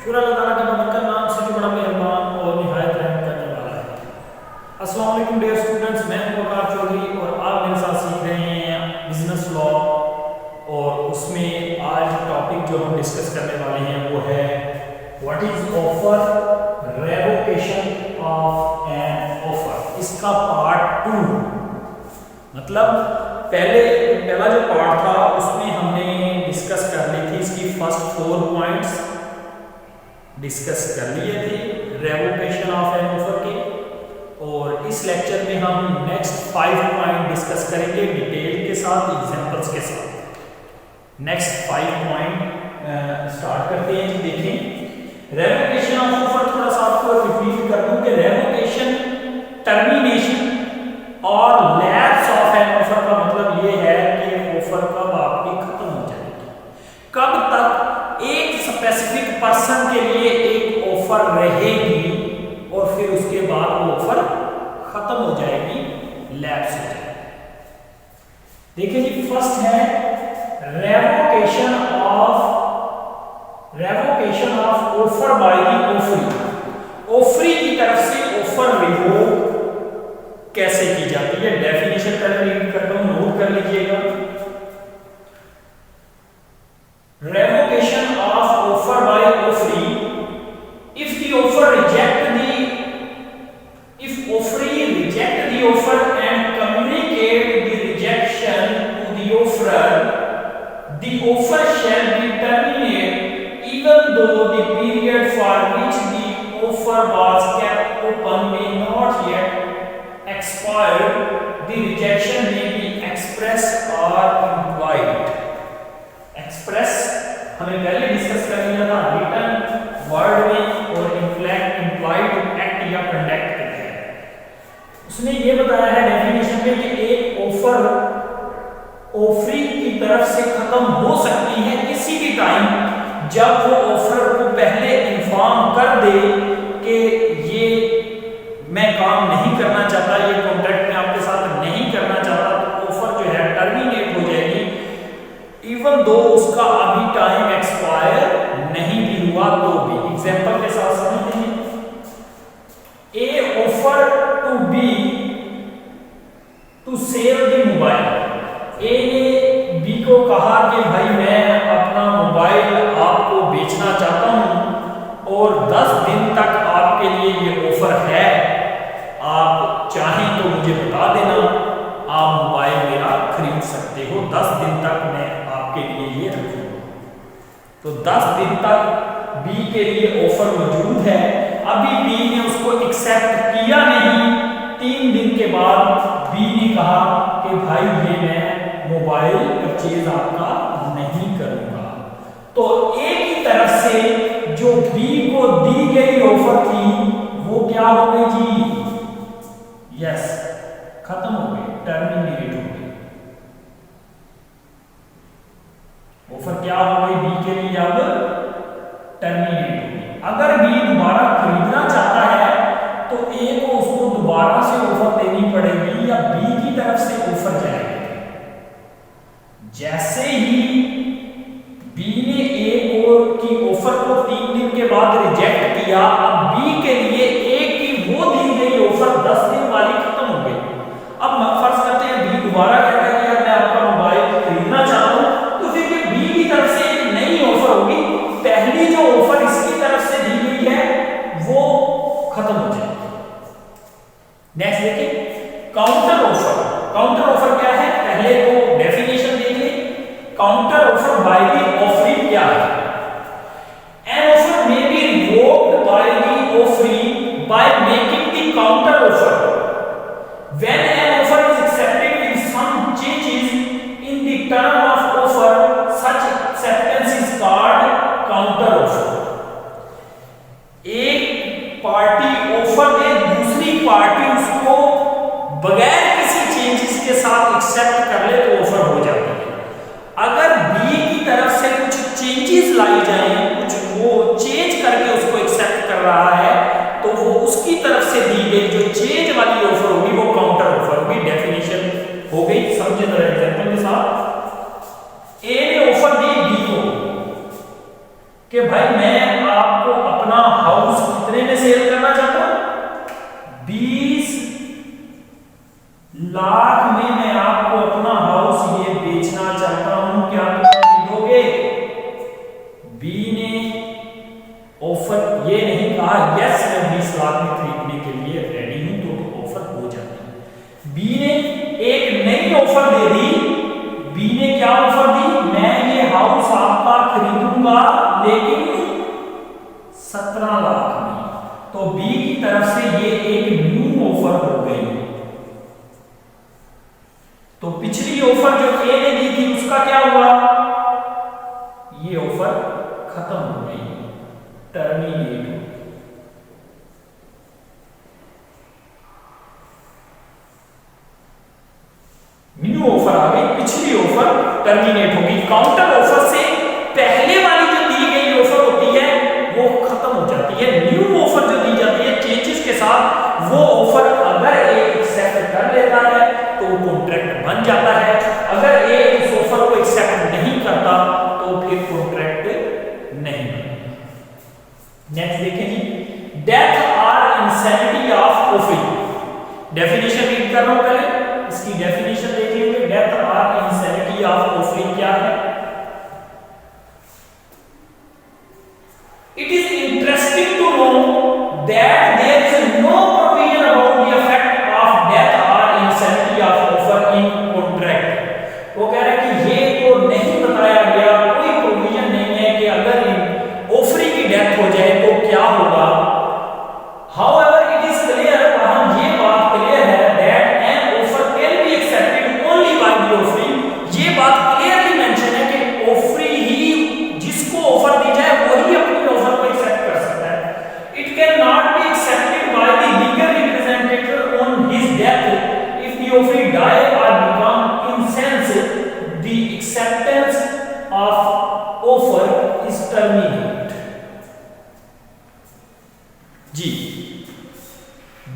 शुक्र अल्लाह ताला के बरकत नाम से जो बड़ा मेहरबान और निहायत रहम करने वाला है। अस्सलाम वालेकुम डियर स्टूडेंट्स, मैं हूं वकार चौधरी और आप मेरे साथ सीख रहे हैं बिजनेस लॉ। और उसमें आज टॉपिक जो हम डिस्कस करने वाले हैं वो है what is offer, revocation of an offer. इसका पार्ट 2, मतलब पहला जो पार्ट था उसमें हमने डिस्कस कर ली थी, इसकी फर्स्ट 4 पॉइंट्स डिस्कस कर लिए थे रेवोकेशन ऑफ एन ऑफर के। और इस लेक्चर में हम नेक्स्ट 5 पॉइंट डिस्कस करेंगे डिटेल के साथ, एग्जांपल्स के साथ। नेक्स्ट 5 पॉइंट स्टार्ट करते हैं। देखें रेवोकेशन ऑफ ऑफर, थोड़ा सा आपको रिपीट कर दूं कि रेवोकेशन, टर्मिनेशन और लैप्स ऑफ एन ऑफर का मतलब ये है कि ऑफर कब आपकी खत्म हो जाएगी, कब तक एक स्पेसिफिक पर्सन के लिए एक ऑफर रहेगी और फिर उसके बाद वो ऑफर खत्म हो जाएगी, लैप्स हो जाएगी। देखिए जी, फर्स्ट है revocation of offer by the offeree. Offeree की तरफ से ऑफर रिवोक कैसे की जाती है, डेफिनेशन पहले रीड करता हूं, नोट कर लीजिएगा। Revocation of offer by offeree, if offeree reject the offer and communicate the rejection to the offerer, the offer shall be terminated even though the period for which the offer was kept open may not yet expired. The rejection may be expressed or implied. Express हमें पहले discuss कर लिया था, written word में और implied act या conduct के तहत। उसने ये बताया है डेफिनेशन में कि एक ऑफर ऑफरी की तरफ से खत्म हो सकती है किसी भी टाइम जब वो ऑफर को पहले इन्फॉर्म कर दे कि ये मैं काम नहीं करना चाहता, ये कॉन्ट्रैक्ट में आपके साथ नहीं करना चाहता, तो ऑफर जो है टर्मिनेट हो जाएगी इवन दो उसका अभी टाइम एक्सपायर नहीं भी हुआ तो भी। एग्जांपल के साथ समझते हैं। A offer to B to sell the mobile. A ने बी को कहा कि भाई मैं अपना मोबाइल आपको बेचना चाहता हूं और 10 दिन तक आपके लिए ये ऑफर है, आप चाहें तो मुझे बता देना, आप मोबाइल मेरा खरीद सकते हो, 10 दिन तक मैं के लिए ये रखूंगा। तो 10 दिन तक बी के लिए ऑफर मौजूद है, अभी बी ने उसको एक्सेप्ट किया नहीं। 3 दिन के बाद बी ने कहा कि भाई ये मैं मोबाइल परचेज आपका नहीं करूंगा। तो ए की तरफ से जो बी को दी गई ऑफर थी वो क्या हो गई जी? यस, खत्म हो गई, टर्मिनेट हो गई। ऑफर क्या हो गई बी के लिए, अब टर्मिनेट हो गई। अगर बी दोबारा खरीदना चाहता है तो ए को उसको दोबारा से ऑफर देनी पड़ेगी या बी की तरफ से ऑफर जाएगी। जैसे ही बी ने ए को की ऑफर को 3 दिन के बाद रिजेक्ट किया, अब बी के लिए ए की वो दी गई ऑफर 10 दिन वाली खत्म हो गई। अब फर्ज करते हैं बी दोबारा कहता है कि मैं आपका मोबाइल खरीदना चाहता हूं, तरफ से एक नई ऑफर होगी, पहली जो ऑफर इसकी तरफ से दी गई है वो खत्म हो जाएगी। नेक्स्ट देखिए काउंटर ऑफर। काउंटर ऑफर क्या है, पहले तो डेफिनेशन देख लें। Counter offer by the offeree क्या है? An offer may be revoked by the offeree by making the counter offer when an offer is accepted with some changes in the term of offer, such acceptance is called counter offer. एक party offer दे, दूसरी party उसको बगैर किसी changes के साथ accept कर ले तो ऑफर हो जाती है। अगर बी की तरफ से कुछ चेंजेस लाई जाएं, कुछ वो चेंज करके उसको एक्सेप्ट कर रहा है, तो वो उसकी तरफ से दी गई जो चेंज वाली ऑफर होगी वो काउंटर ऑफर होगी। डेफिनेशन हो गई, समझे जरा एग्जांपल के साथ। ए ने ऑफर दी बी को कि भाई मैं आपको अपना हाउस कितने में सेल करना चाहता हूं? 20 लाख में मैं आपको अपना हाउस ये बेचना चाहता हूं, क्या तुम खरीदोगे? बी ने ऑफर ये नहीं कहा यस मैं 20 लाख में खरीदने के लिए रेडी हूं, तो ऑफर हो जाती है। बी ने एक नई ऑफर दे दी। बी ने क्या ऑफर दी? मैं ये हाउस आपका खरीदूंगा लेकिन 17 लाख में। तो बी की तरफ से ये एक न्यू ऑफर हो गई। तो पिछली ऑफर जो ए ने दी थी उसका क्या हुआ? ये ऑफर खत्म हो गई, टर्मिनेट हो गई। न्यू ऑफर आ गई, पिछली ऑफर टर्मिनेट होगी। काउंटर ऑफर से पहले वाली जो दी गई ऑफर होती है वो खत्म हो जाती है। न्यू ऑफर जो दी जाती है चेंजेस के साथ, वो ऑफर अगर ए एक्सेप्ट कर लेता है तो कॉन्ट्रैक्ट बन जाता है, अगर ए इस ऑफर को एक्सेप्ट नहीं करता तो फिर कॉन्ट्रैक्ट नहीं बनेगा। नेक्स्ट देखें जी, death or insanity of offering. Definition read कर रहा हूं, पहले इसकी डेफिनेशन देख लीजिए। Death or insanity of offering क्या है? It is interesting to know that there is no provision about the effect of death or insanity of offer in contract. वो कह रहे हैं कि ये तो नहीं बताया गया, कोई प्रोविजन नहीं है कि अगर ऑफरी की डेथ हो जाए तो क्या होगा। हाउएवर इट इज क्लियर, वहां ये बात क्लियर है that an offer can be accepted only by the offeree. ये बात क्लियरली मेंशन है कि ऑफरी ही, जिसको ऑफर दी जाए वही अपनी ऑफर को एक्सेप्ट कर सकता है। It can not be accepted by the legal representative on his death if the offeree die or become insane the acceptance of offer is terminate. जी,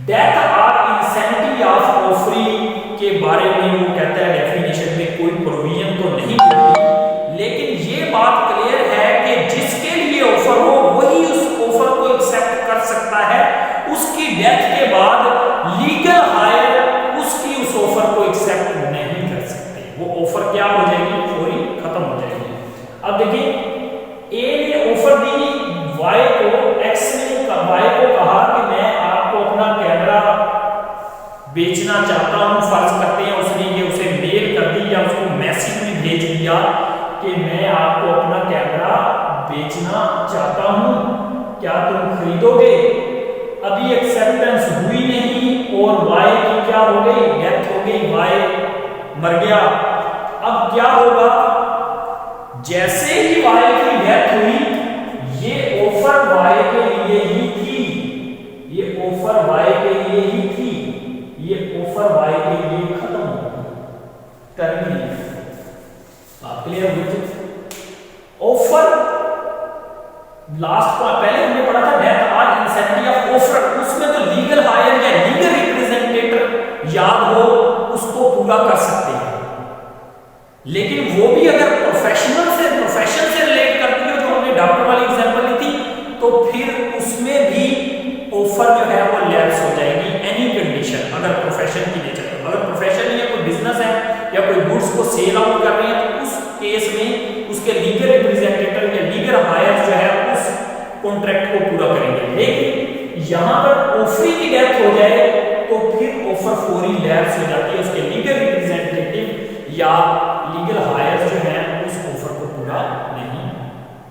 death or insanity of offeree के बारे में वो कहता है डेफिनेशन में कोई provision तो नहीं मिलती, लेकिन ये बात क्लियर है कि जिसके लिए ऑफर हो वही उस ऑफर को एक्सेप्ट कर सकता है। उसकी डेथ के बाद लीगल हायर उसकी उस ऑफर को एक्सेप्ट नहीं कर सकते। वो ऑफर क्या हो जाएगी? पूरी खत्म हो जाएगी। अब देखिए, ए ने ऑफर दी वाई को, एक्स ने वाई को कहा कि मैं आपको अपना कैमरा बेचना चाहता हूं। फर्ज करते हैं उसने ये उसे मेल कर दी या उसको मैसेज में भेज दिया कि मैं आपको अपना कैमरा बेचना चाहता हूं, क्या तुम खरीदोगे? अभी एक्सेप्टेंस हुई नहीं और वाई की क्या हो गई? डेथ हो गई, वाई मर गया। अब क्या होगा? जैसे ही वाई की डेथ हुई, ये ऑफर वाई के लिए ही थी, ये ऑफर वाई के लिए ही थी, ये ऑफर वाई के लिए खत्म हो गई, टर्मिनेट। क्लियर हुई? ऑफर लास्ट का पहले हमने पढ़ा था death or insanity of offer, उसमें तो लीगल हायर या लीगल रिप्रेजेंटेटिव याद हो उसको पूरा कर सकते हैं, लेकिन वो भी अगर प्रोफेशन से रिलेट करती हो, जो हमने डॉक्टर वाली एग्जांपल ली थी, तो फिर उसमें भी ऑफर जो है वो लैप्स हो जाएगी एनी कंडीशन, अगर प्रोफेशन की नेचर। अगर प्रोफेशन या कोई बिजनेस है या कोई गुड्स को सेल आउट कर रहे हैं तो उस केस में उसके लीगल रिप्रेजेंटेटिव या लीगल हायर जो है उस कॉन्ट्रैक्ट को पूरा करेंगे। लेकिन यहां पर ऑफरी की डेथ हो जाए तो फिर ऑफर फौरी लैप्स हो जाती है, उसके लीगल रिप्रेजेंटेटिव या लीगल हायर जो है उस ऑफर को पूरा नहीं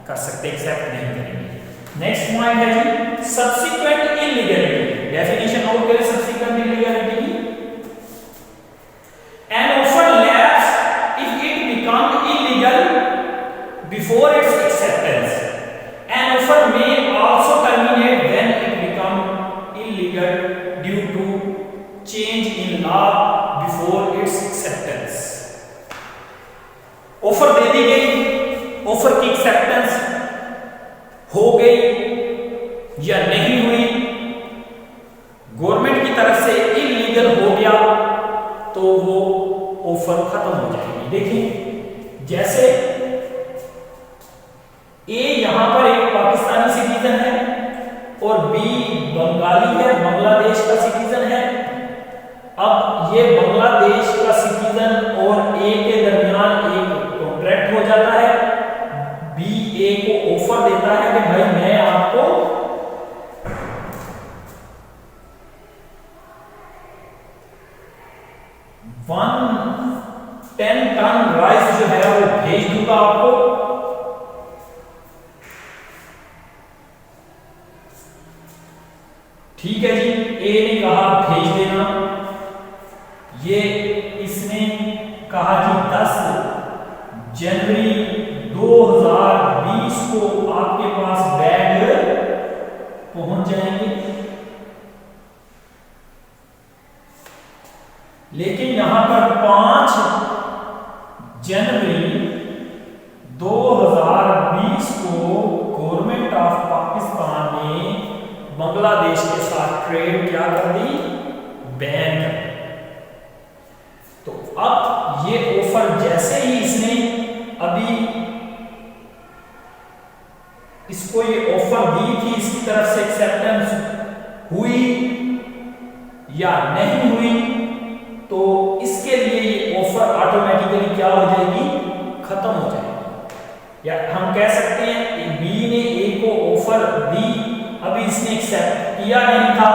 कर सकते, एक्सेप्ट नहीं करेंगे। नेक्स्ट पॉइंट है जी सब्सिक्वेंट इलीगलिटी। डेफिनेशन नोट करें सब्सिक्वेंट इलीगलिटी की। An offer lapses if it becomes illegal before its acceptance. An offer may also terminate when it becomes illegal due to change in law before its acceptance. Offer दे दी गई, offer की acceptance हो गई या नहीं हुई, गवर्नमेंट की तरफ से इलीगल हो गया तो वो ऑफर खत्म हो जाएगी। देखिए जैसे ए यहां पर एक पाकिस्तानी सिटीजन है और बी बंगाली है, बांग्लादेश का सिटीजन है। अब ये बांग्लादेश का सिटीजन और ए के दरमियान एक कॉन्ट्रैक्ट हो जाता है। बी ए को ऑफर देता है कि भाई मैं आपको 10 टन राइस जो है वो भेज दूंगा आपको। ठीक है जी, ए ने कहा भेज देना। ये इसने कहा कि 10 जनवरी 2020 को आपके पास बैग पहुंच जाएंगे। लेकिन यहां पर 5 जनवरी 2020 को गवर्नमेंट ऑफ पाकिस्तान ने बांग्लादेश के साथ ट्रेड क्या कर दी, बैन कर दी। तो अब ये ऑफर जैसे ही इसने अभी इसको ये ऑफर दी थी, इसकी तरफ से एक्सेप्टेंस हुई या नहीं हुई, तो इसके लिए ये ऑफर ऑटोमेटिकली क्या हो जाएगी, खत्म हो जाएगी। या हम कह सकते हैं बी ने ए को ऑफर दी, अभी इसने एक्सेप्ट किया नहीं था,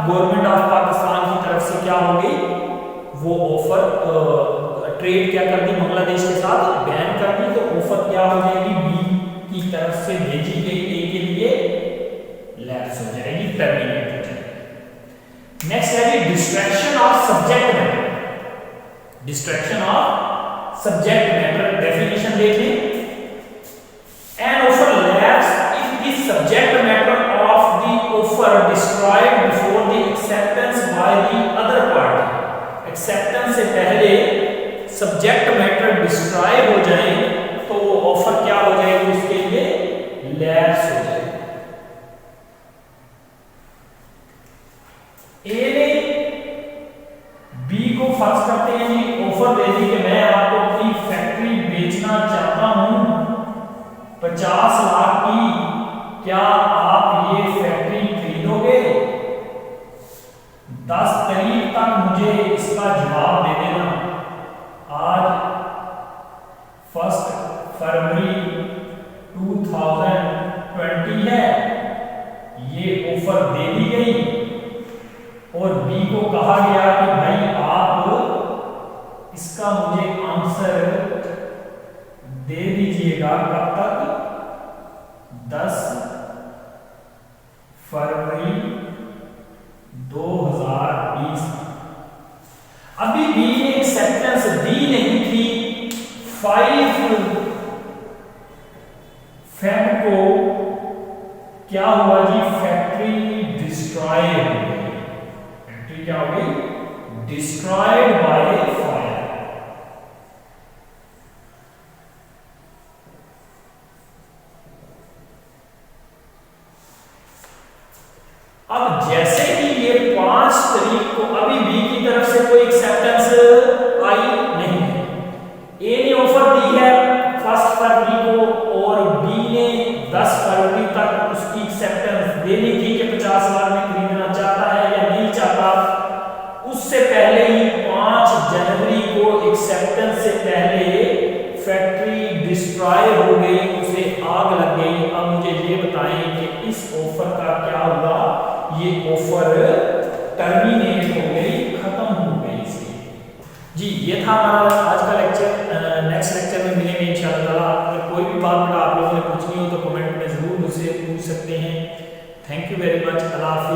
गवर्नमेंट ऑफ पाकिस्तान की तरफ से क्या हो गई, वो ऑफर ट्रेड क्या कर दी, बांग्लादेश के साथ बैन कर दी। तो ऑफर क्या हो जाएगी, बी की तरफ से भेजी गई ए के लिए लैप्स हो जाएगी, टर्मिनेट हो जाएगी। नेक्स्ट है जी distraction of subject matter. Distraction of subject matter definition देख लें। An offer lapse if the subject matter of the offer described before the acceptance by the other party. Acceptance से पहले सब्जेक्ट मैटर डिस्क्राइब हो जाए तो वो offer क्या हो जाएगी, उसके लिए लैप्स हो जाएगी। ए ने बी को फर्ज करते हैं जी ऑफर दे दी कि मैं आपको अपनी फैक्ट्री बेचना चाहता हूं 50 लाख की, क्या आप ये फैक्ट्री खरीदोगे? 10 तारीख तक मुझे इसका जवाब दे देना। आज 1 फरवरी 2020 है, ये ऑफर दे दी गई और बी को कहा गया कि भाई आप इसका मुझे आंसर दे दीजिएगा कब तक, 10 फरवरी 2020। अभी बी ने एक्सेप्टेंस दी नहीं थी, 5 फेब को क्या हुआ जी, फैक्ट्री डिस्ट्रॉय हो गई। फैक्ट्री क्या हो गई, डिस्ट्रॉयड बाय फायर। अब जैसे कि ये 5 तारीख को अभी बी की तरफ से कोई एक्सेप्टेंस आई नहीं है। ए ने ऑफर दी है 1 फरवरी को और बी ने 10 फरवरी तक उसकी एक्सेप्टेंस देनी थी कि 50 लाख में खरीदना चाहता है या नहीं चाहता। उससे पहले ही 5 जनवरी को एक्सेप्टेंस से पहले फैक्ट्री डिस्ट्रॉय हो गई, उसे आग लग गई। अब मुझे ये बताएं कि इस ऑफर का क्या हुआ, ये ऑफर टर्मिनेट हो गई, खत्म हो गई इसकी। जी ये था हमारा आज का लेक्चर। नेक्स्ट लेक्चर में मिलेंगे इंशाअल्लाह। अगर कोई भी बात बेटा आप लोगों ने पूछनी हो तो कमेंट में जरूर मुझसे पूछ सकते हैं। Thank you very much. अल्लाह हाफिज़।